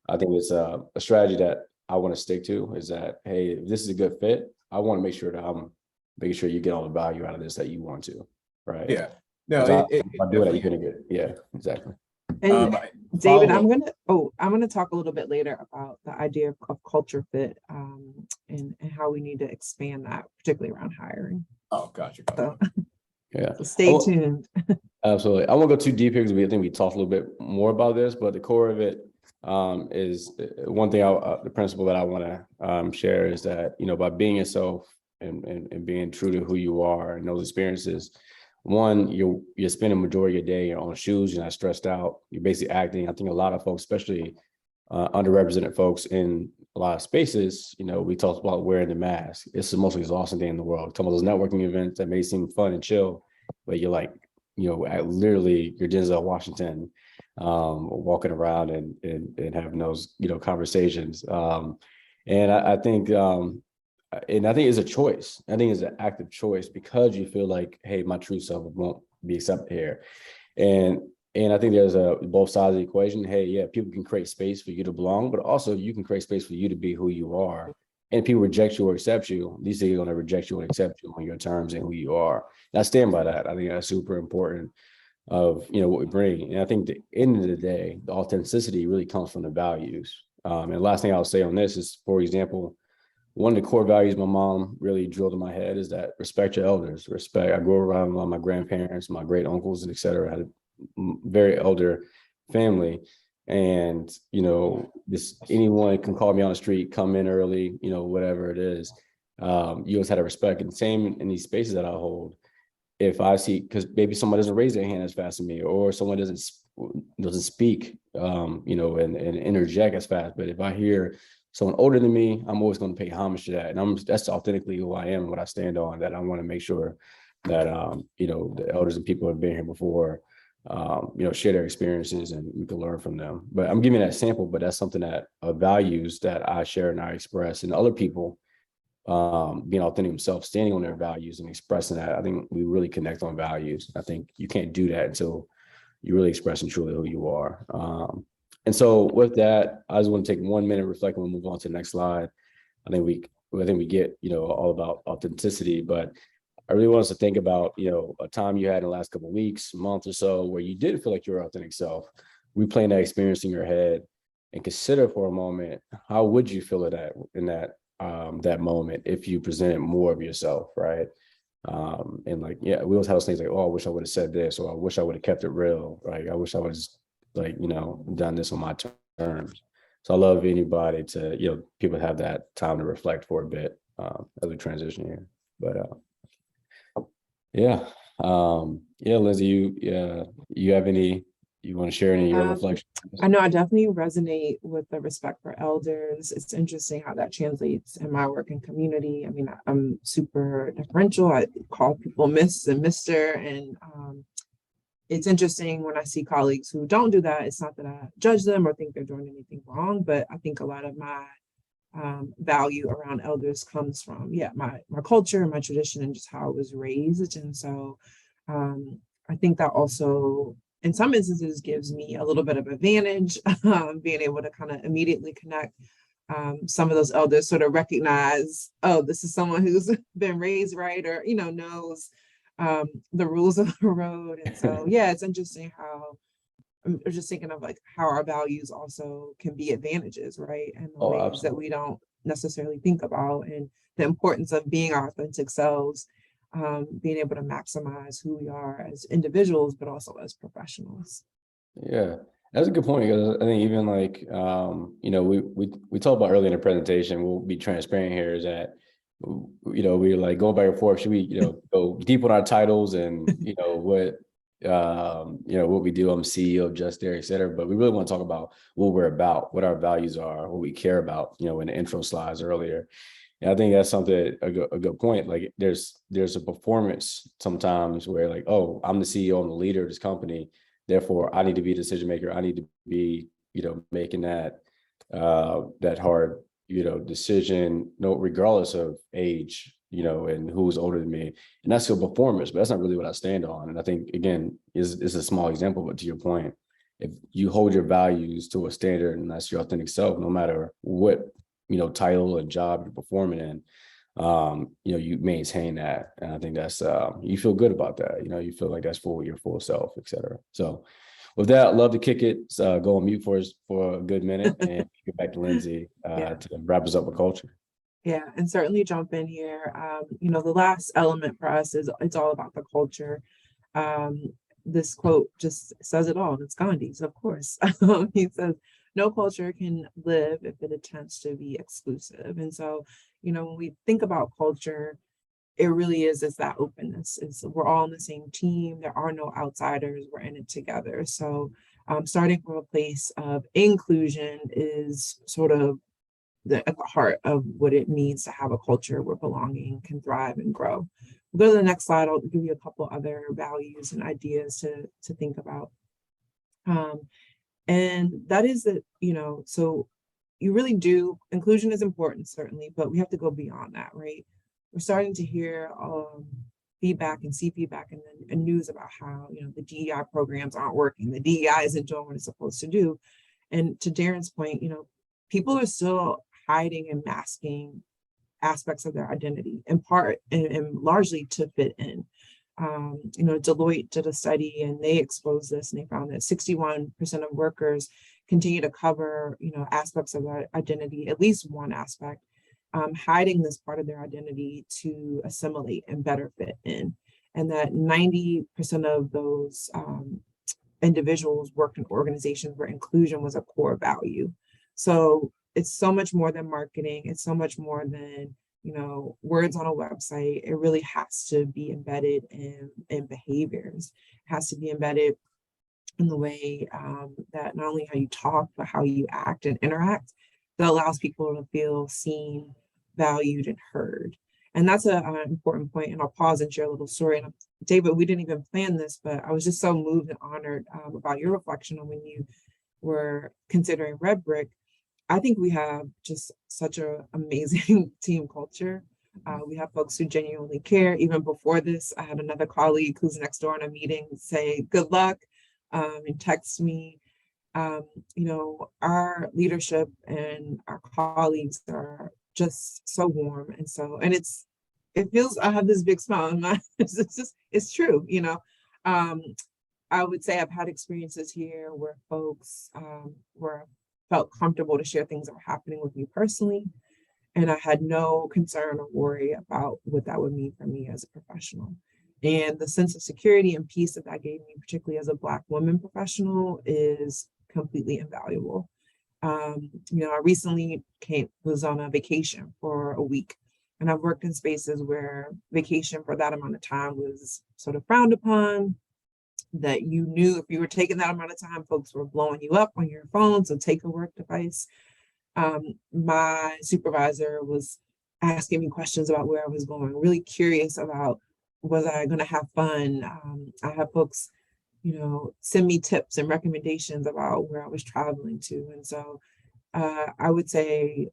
I think it's a strategy that I want to stick to, is that, hey, if this is a good fit, I want to make sure that I'm making sure you get all the value out of this that you want to, right? Yeah. No, If I do that, you're going to get, yeah, exactly. And David, follow I'm gonna talk a little bit later about the idea of culture fit, and how we need to expand that, particularly around hiring. Oh, gotcha. So, Yeah. so stay tuned. Absolutely. I won't go too deep here because I think we talked a little bit more about this, but the core of it is one thing. The principle that I want to share is that, by being yourself and being true to who you are and those experiences, one, you're spending the majority of your day in your own shoes. You're not stressed out. You're basically acting. I think a lot of folks, especially underrepresented folks in a lot of spaces, we talked about wearing the mask. It's the most exhausting thing in the world. Talking about those networking events that may seem fun and chill, but you're like, literally you're Denzel Washington, walking around and having those, conversations. And I think it's a choice. I think it's an active choice, because you feel like, hey, my true self won't be accepted here. And I think there's both sides of the equation. Hey, yeah, people can create space for you to belong, but also you can create space for you to be who you are. And if people reject you or accept you, these things are going to reject you and accept you on your terms and who you are. And I stand by that. I think that's super important of, what we bring. And I think the end of the day, the authenticity really comes from the values. And the last thing I'll say on this is, for example, one of the core values my mom really drilled in my head is that respect your elders. Respect. I grew around a lot of my grandparents, my great uncles, and et cetera. I had a very elder family. And, this, anyone can call me on the street, come in early, whatever it is. You always had to respect. And same in these spaces that I hold. If I see, because maybe someone doesn't raise their hand as fast as me, or someone doesn't speak, and interject as fast. But if I hear someone older than me, I'm always going to pay homage to that. And that's authentically who I am and what I stand on, that I want to make sure that, the elders and people who have been here before, share their experiences and we can learn from them. But I'm giving that sample, but that's something that values that I share and I express, and other people, being authentic themselves, standing on their values and expressing that. I think we really connect on values. I think you can't do that until you really expressing truly who you are. And so with that, I just want to take 1 minute, reflect, and we'll move on to the next slide. I think we get, all about authenticity, but I really want us to think about, a time you had in the last couple of weeks, month or so, where you didn't feel like your authentic self. Replaying that experience in your head and consider for a moment, how would you feel in that moment if you presented more of yourself, right? And like, yeah, we always have things like, oh, I wish I would have said this, or I wish I would have kept it real, right? I wish I would have done this on my terms. So I love anybody to, people have that time to reflect for a bit as we transition here. But yeah, Lindsay, you have any, you want to share any of your reflections? I know I definitely resonate with the respect for elders. It's interesting how that translates in my work and community. I mean, I'm super deferential. I call people Miss and Mr. And it's interesting when I see colleagues who don't do that. It's not that I judge them or think they're doing anything wrong, but I think a lot of my value around elders comes from, my culture, my tradition, and just how I was raised. And so I think that also, in some instances, gives me a little bit of advantage, being able to kind of immediately connect. Some of those elders sort of recognize, oh, this is someone who's been raised right, or, knows the rules of the road. And so, yeah, it's interesting how I'm just thinking of like how our values also can be advantages, right? And the Oh, ways that absolutely. we don't necessarily think about, and the importance of being our authentic selves, being able to maximize who we are as individuals, but also as professionals. Yeah, that's a good point, because I think even like we talked about earlier in the presentation, we'll be transparent here, is that we're like going back and forth. Should we go deep on our titles and what we do? I'm CEO of JustAir, et cetera. But we really want to talk about what we're about, what our values are, what we care about, in the intro slides earlier. And I think that's something, a good point. Like there's a performance sometimes where like, oh, I'm the CEO, I'm the leader of this company, therefore I need to be a decision maker. I need to be, making that that hard, decision, regardless of age, and who's older than me. And that's still performance, but that's not really what I stand on. And I think, again, is a small example, but to your point, if you hold your values to a standard and that's your authentic self, no matter what, title or job you're performing in, you maintain that. And I think that's, you feel good about that. You feel like that's for your full self, et cetera. So with that, I'd love to kick it, go on mute for a good minute and get back to Lindsay Yeah. to wrap us up with culture. Yeah, and certainly jump in here. The last element for us is it's all about the culture. This quote just says it all. It's Gandhi's, of course. He says, "No culture can live if it attempts to be exclusive." And so, when we think about culture, it really is that openness. We're all on the same team. There are no outsiders. We're in it together. So, starting from a place of inclusion is sort of at the heart of what it means to have a culture where belonging can thrive and grow. We'll go to the next slide. I'll give you a couple other values and ideas to think about. And that is that, so you really do, inclusion is important, certainly, but we have to go beyond that, right? We're starting to hear feedback and see feedback and news about how, the DEI programs aren't working. The DEI isn't doing what it's supposed to do. And to Darren's point, people are still hiding and masking aspects of their identity, in part and largely to fit in. Deloitte did a study and they exposed this, and they found that 61% of workers continue to cover, aspects of their identity, at least one aspect, hiding this part of their identity to assimilate and better fit in. And that 90% of those individuals worked in organizations where inclusion was a core value. So it's so much more than marketing. It's so much more than, words on a website. It really has to be embedded in behaviors. It has to be embedded in the way that not only how you talk, but how you act and interact, that allows people to feel seen, valued, and heard. And that's an important point. And I'll pause and share a little story. And David, we didn't even plan this, but I was just so moved and honored about your reflection on when you were considering Redbrick. I think we have just such an amazing team culture. We have folks who genuinely care. Even before this, I had another colleague who's next door in a meeting say, "Good luck," and text me. Our leadership and our colleagues are just so warm. And it feels, I have this big smile on my, it's true, I would say I've had experiences here where folks were felt comfortable to share things that were happening with me personally. And I had no concern or worry about what that would mean for me as a professional. And the sense of security and peace that gave me, particularly as a Black woman professional, is completely invaluable. I recently was on a vacation for a week, and I've worked in spaces where vacation for that amount of time was sort of frowned upon, that you knew if you were taking that amount of time, folks were blowing you up on your phone, so take a work device. My supervisor was asking me questions about where I was going, really curious about was I going to have fun. I had folks, send me tips and recommendations about where I was traveling to. And so I would say,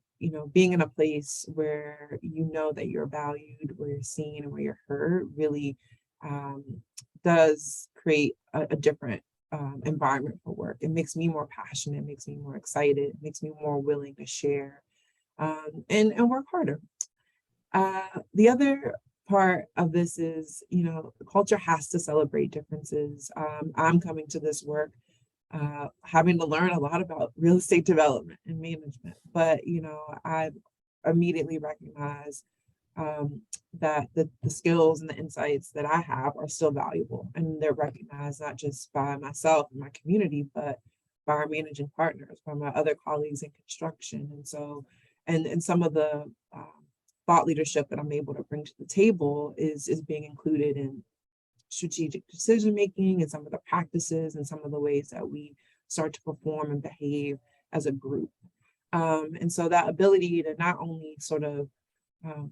being in a place where that you're valued, where you're seen, and where you're heard really does create a different environment for work. It makes me more passionate, makes me more excited, makes me more willing to share and work harder. The other part of this is, culture has to celebrate differences. I'm coming to this work having to learn a lot about real estate development and management, but I immediately recognize that the skills and the insights that I have are still valuable, and they're recognized not just by myself and my community, but by our managing partners, by my other colleagues in construction. And so, and some of the thought leadership that I'm able to bring to the table is being included in strategic decision making and some of the practices and some of the ways that we start to perform and behave as a group. And so that ability to not only sort of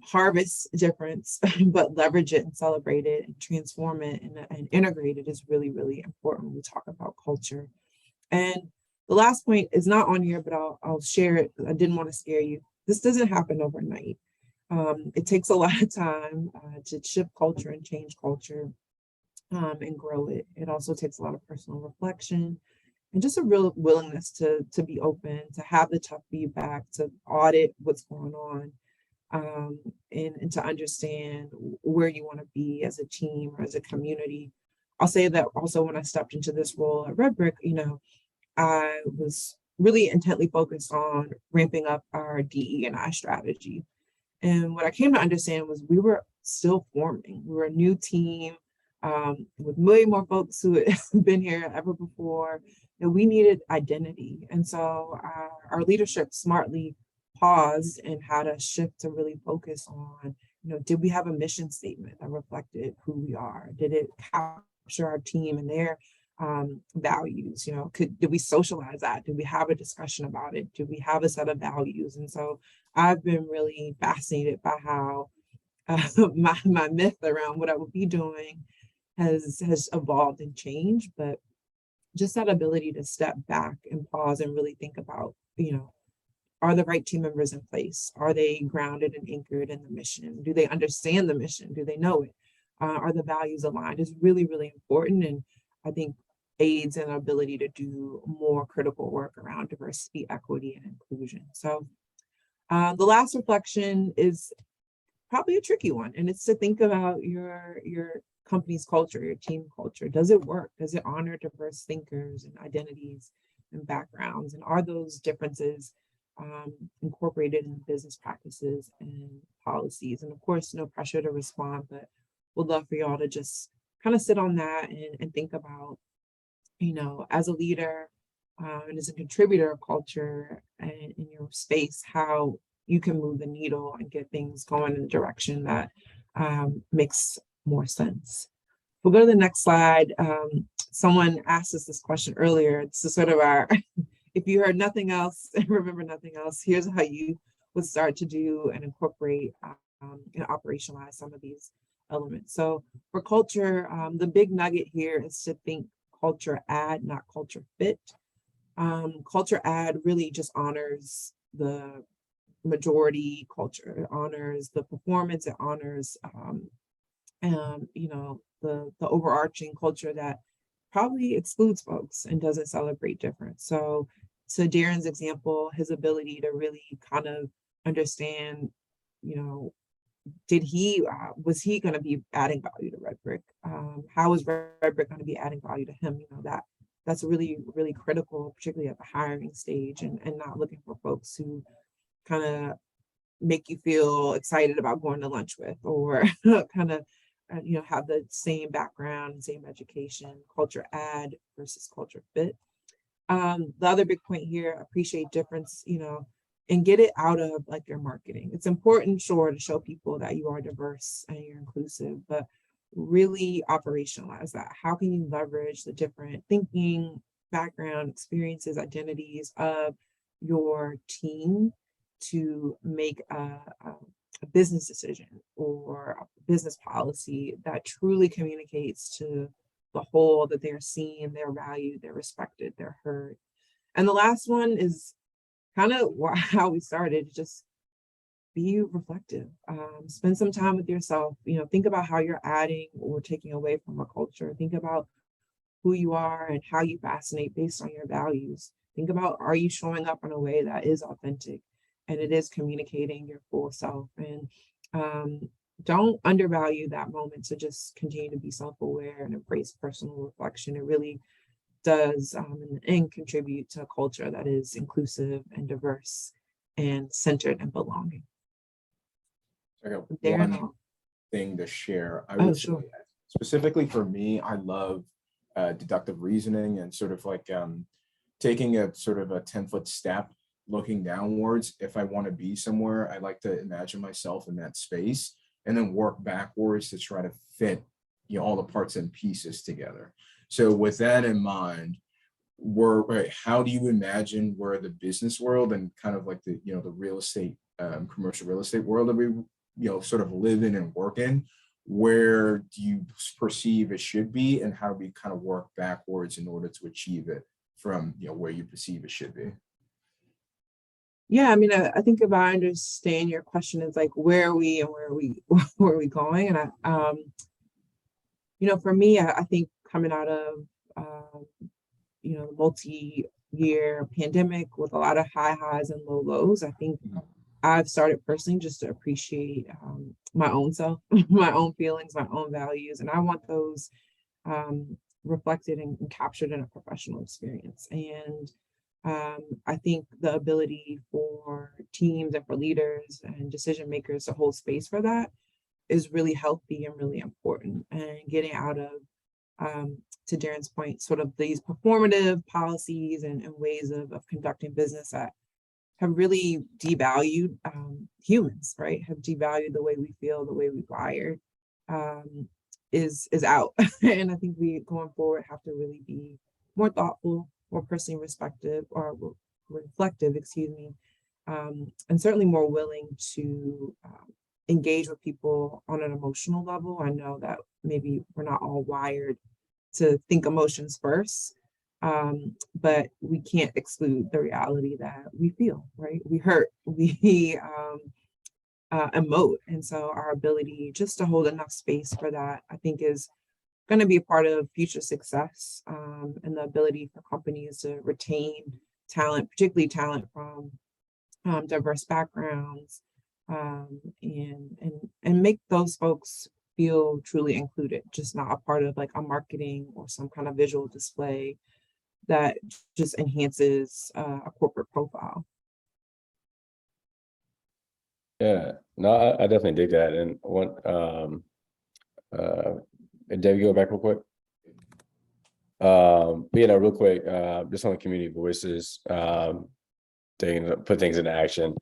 harvest difference, but leverage it and celebrate it and transform it and integrate it is really, really important when we talk about culture. And the last point is not on here, but I'll share it. I didn't want to scare you. This doesn't happen overnight. It takes a lot of time to shift culture and change culture and grow it. It also takes a lot of personal reflection and just a real willingness to be open, to have the tough feedback, to audit what's going on, and to understand where you want to be as a team or as a community. I'll say that also when I stepped into this role at Redbrick, I was really intently focused on ramping up our DE+I strategy. And what I came to understand was we were still forming. We were a new team with way more folks who had been here ever before, and we needed identity. And so our leadership smartly paused and had a shift to really focus on, did we have a mission statement that reflected who we are? Did it capture our team and their values? Did we socialize that? Did we have a discussion about it? Did we have a set of values? And so I've been really fascinated by how my myth around what I would be doing has evolved and changed, but just that ability to step back and pause and really think about, are the right team members in place? Are they grounded and anchored in the mission? Do they understand the mission? Do they know it? Are the values aligned? Is really, really important. And I think aids in our ability to do more critical work around diversity, equity, and inclusion. So the last reflection is probably a tricky one, and it's to think about your company's culture, your team culture. Does it work? Does it honor diverse thinkers and identities and backgrounds? And are those differences incorporated in business practices and policies? And of course, no pressure to respond, but we'd love for y'all to just kind of sit on that and think about, as a leader and as a contributor of culture and in your space, how you can move the needle and get things going in a direction that makes more sense. We'll go to the next slide. Someone asked us this question earlier. It's sort of our, if you heard nothing else and remember nothing else, here's how you would start to do and incorporate and operationalize some of these elements. So for culture, the big nugget here is to think culture add, not culture fit. Culture add really just honors the majority culture. It honors the performance. It honors the overarching culture that probably excludes folks and doesn't celebrate difference. So to Darren's example, his ability to really kind of understand, was he going to be adding value to Redbrick? How is Redbrick going to be adding value to him? That's really, really critical, particularly at the hiring stage, and not looking for folks who kind of make you feel excited about going to lunch with, or kind of have the same background and same education. Culture add versus culture fit. The other big point here, appreciate difference, and get it out of like your marketing. It's important, sure, to show people that you are diverse and you're inclusive, but really operationalize that. How can you leverage the different thinking, background, experiences, identities of your team to make a business decision or a business policy that truly communicates to the whole that they're seen, they're valued, they're respected, they're heard. And the last one is kind of how we started, just be reflective. Spend some time with yourself. Think about how you're adding or taking away from a culture. Think about who you are and how you fascinate based on your values. Think about, are you showing up in a way that is authentic and it is communicating your full self? And don't undervalue that moment to just continue to be self-aware and embrace personal reflection. It really does, in the end, contribute to a culture that is inclusive and diverse and centered and belonging. I got Darren, one thing to share. I oh, would sure. say, specifically for me, I love deductive reasoning and sort of like taking a sort of a 10-foot step, looking downwards. If I want to be somewhere, I like to imagine myself in that space and then work backwards to try to fit, you know, all the parts and pieces together. So with that in mind, how do you imagine where the business world and kind of like the, you know, the real estate, commercial real estate world that we, you know, sort of live in and work in, where do you perceive it should be, and how do we kind of work backwards in order to achieve it from, you know, where you perceive it should be? Yeah, I mean, I think if I understand your question, is like, where are we and where are we going? And you know, for me, I think coming out of you know, multi-year pandemic with a lot of high highs and low lows, I think I've started personally just to appreciate my own self, my own feelings, my own values, and I want those reflected and captured in a professional experience. And I think the ability for teams and for leaders and decision makers to hold space for that is really healthy and really important. And getting out of, to Darren's point, sort of these performative policies and ways of conducting business that have really devalued humans, right? Have devalued the way we feel, the way we wired, is out. And I think we, going forward, have to really be more thoughtful, more personally reflective, excuse me, and certainly more willing to engage with people on an emotional level. I know that maybe we're not all wired to think emotions first, but we can't exclude the reality that we feel, right? We hurt, we emote. And so our ability just to hold enough space for that, I think, is going to be a part of future success, and the ability for companies to retain talent, particularly talent from diverse backgrounds, and make those folks feel truly included, just not a part of like a marketing or some kind of visual display that just enhances a corporate profile. Yeah, no, I definitely dig that. And one, and Debbie, go back real quick. But you know, real quick, just on the community voices, put things into action.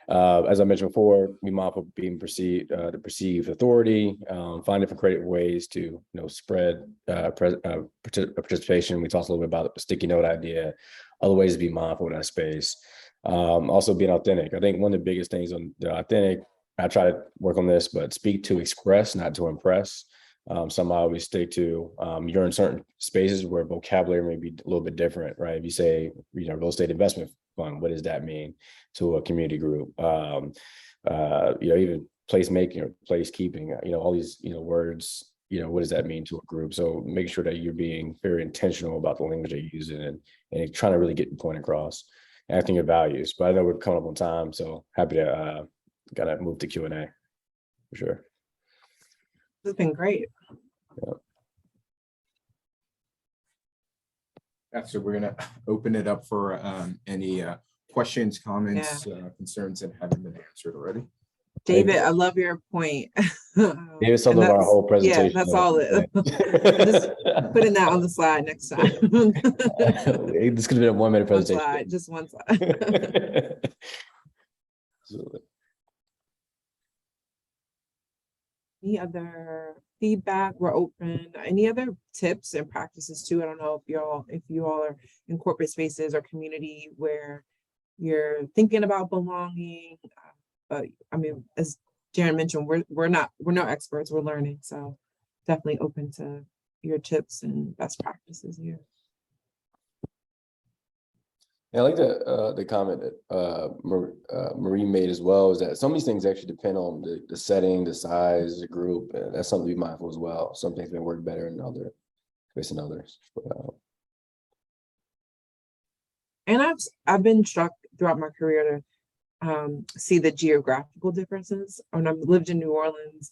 As I mentioned before, be mindful of being the perceived authority, find different creative ways to, you know, spread participation. We talked a little bit about the sticky note idea, other ways to be mindful in that space. Also being authentic. I think one of the biggest things on the authentic, I try to work on this, but speak to express, not to impress. Some I always stick to, you're in certain spaces where vocabulary may be a little bit different, right? If you say, you know, real estate investment fund, what does that mean to a community group? You know, even placemaking or placekeeping, you know, all these, you know, words, you know, what does that mean to a group? So make sure that you're being very intentional about the language you're using and trying to really get the point across, acting your values. But I know we're coming up on time, so happy to gotta move to Q&A for sure. It's been great. Yeah, so we're gonna open it up for any questions, comments, concerns that haven't been answered already. David, I love your point. David summed up our whole presentation. Yeah, that's all it. Just putting that on the slide next time. This could have been a 1 minute presentation. One slide, just one slide. Absolutely. Any other feedback? We're open. Any other tips and practices too? I don't know if you all are in corporate spaces or community where you're thinking about belonging. But I mean, as Darren mentioned, we're no experts. We're learning, so definitely open to your tips and best practices here. Yeah, I like the comment that Marie made as well, is that some of these things actually depend on the setting, the size, the group. And that's something to be mindful as well. Some things may work better in other space than others. And I've been struck throughout my career to see the geographical differences. When I've lived in New Orleans,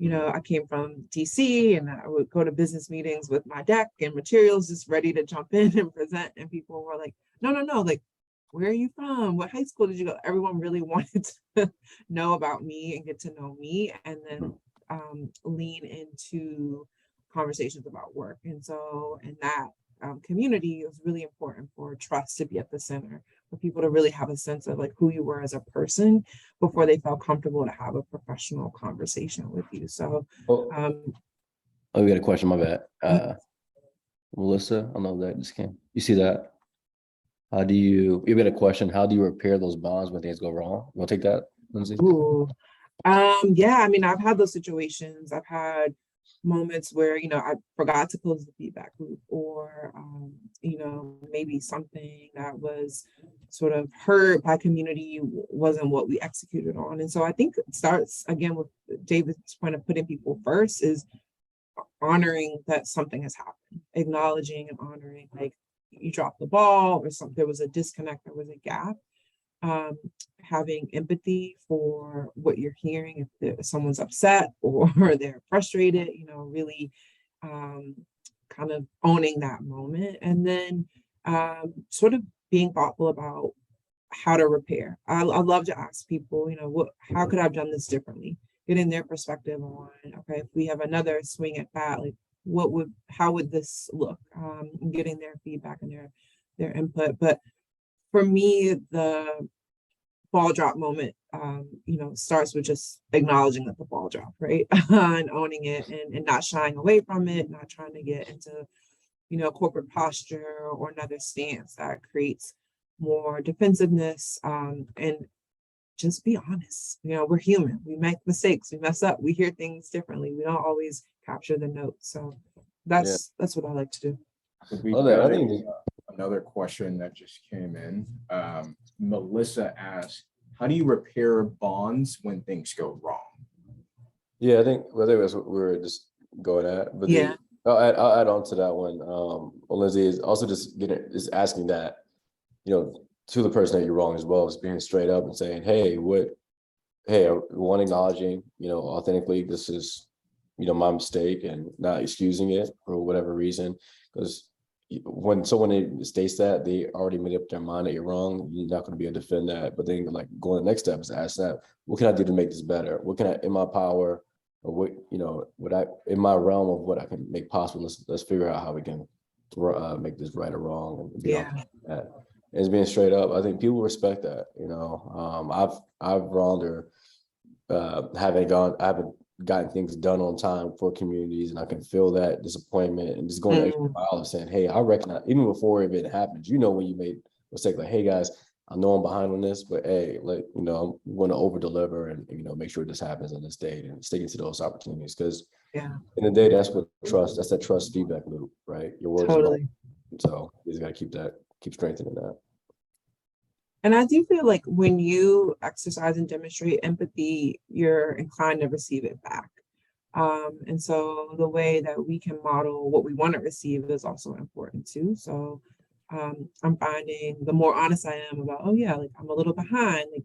I came from DC and I would go to business meetings with my deck and materials just ready to jump in and present. And people were like, no, like, where are you from? What high school did you go? Everyone really wanted to know about me and get to know me, and then lean into conversations about work. And so in that community, it was really important for trust to be at the center, for people to really have a sense of like who you were as a person before they felt comfortable to have a professional conversation with you. So we got a question, my bad. Melissa, I don't know if that just came. You see that? You got a question, how do you repair those bonds when things go wrong? You want to take that, Lindsay? Ooh. Yeah, I mean, I've had those situations. I've had moments where, I forgot to close the feedback loop, or, maybe something that was sort of heard by community wasn't what we executed on. And so I think it starts again with David's point of putting people first, is honoring that something has happened, acknowledging and honoring, like, you dropped the ball, or there was a disconnect, there was a gap. Having empathy for what you're hearing, if someone's upset or they're frustrated, really kind of owning that moment, and then sort of being thoughtful about how to repair. I love to ask people, how could I have done this differently? Getting their perspective on, okay, if we have another swing at that, like, how would this look? Getting their feedback and their input. But for me, the ball drop moment, starts with just acknowledging that the ball dropped, right? And owning it, and not shying away from it, not trying to get into, corporate posture or another stance that creates more defensiveness, and just be honest. We're human. We make mistakes. We mess up. We hear things differently. We don't always capture the notes. So that's what I like to do. I think another question that just came in. Melissa asked, how do you repair bonds when things go wrong? Yeah, I think that's what we were just going at. But yeah, I'll add on to that one. Lindsay is also just asking that, to the person that you're wrong as well, as being straight up and saying, hey, one, acknowledging, authentically, this is, my mistake, and not excusing it for whatever reason. Because when someone states that, they already made up their mind that you're wrong, you're not going to be able to defend that. But then, like, going to the next step is ask that, what can I do to make this better? What can I, in my power, or what, in my realm of what I can make possible, let's figure out how we can make this right or wrong, and be on that. And it's being straight up. I think people respect that. I've wronged, or haven't gotten things done on time for communities, and I can feel that disappointment, and just going the extra mile of saying, hey, I recognize, even before it even happens, when you made a mistake, like, hey guys, I know I'm behind on this, but hey, I'm going to over deliver, and make sure this happens on this date, and sticking to those opportunities, because in the day, that's that trust feedback loop, right? Your words totally. So you just got to keep strengthening that. And I do feel like when you exercise and demonstrate empathy, you're inclined to receive it back. And so the way that we can model what we want to receive is also important too. So I'm finding the more honest I am about, oh yeah, like, I'm a little behind, like,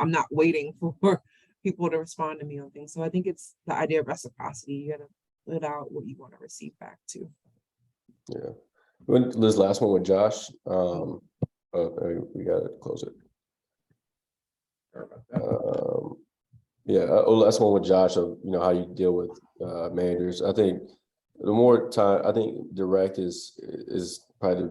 I'm not waiting for people to respond to me on things. So I think it's the idea of reciprocity. You got to put out what you want to receive back too. Yeah. This last one with Josh. We gotta close it. Last one with Josh of how you deal with managers. I think the more time, I think direct is probably.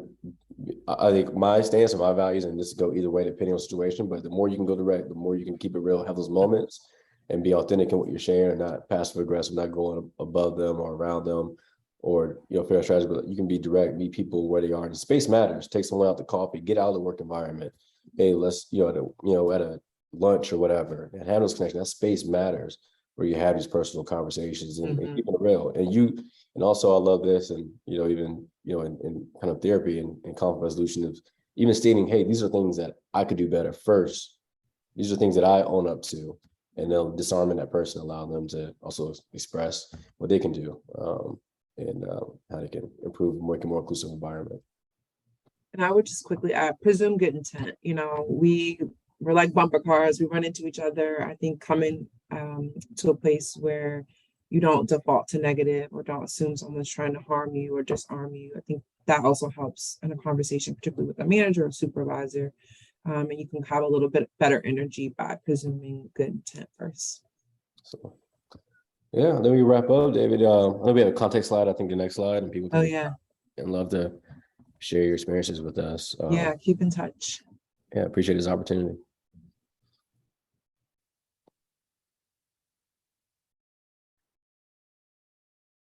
I think my stance and my values, and this go either way depending on the situation. But the more you can go direct, the more you can keep it real, have those moments, and be authentic in what you're sharing, and not passive aggressive, not going above them or around them, or fair strategy. But you can be direct, meet people where they are. And space matters. Take someone out to coffee, get out of the work environment. Hey, let's at a lunch or whatever, and have those connections. That space matters, where you have these personal conversations, and keeping it real. And also, I love this, and even in kind of therapy and conflict resolution, of even stating, hey, these are things that I could do better first. These are things that I own up to, and they'll disarming that person, allow them to also express what they can do, and how they can improve and make a more inclusive environment. And I would just quickly add, presume good intent. We we're like bumper cars. We run into each other. I think coming to a place where you don't default to negative or don't assume someone's trying to harm you or disarm you. I think that also helps in a conversation, particularly with a manager or supervisor. And you can have a little bit better energy by presuming good intent first. So, yeah, then we wrap up, David. I know we have a context slide, I think the next slide, and people can and love to share your experiences with us. Yeah, keep in touch. Yeah, appreciate this opportunity.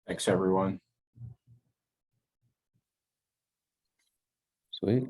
Thanks, everyone. Sweet.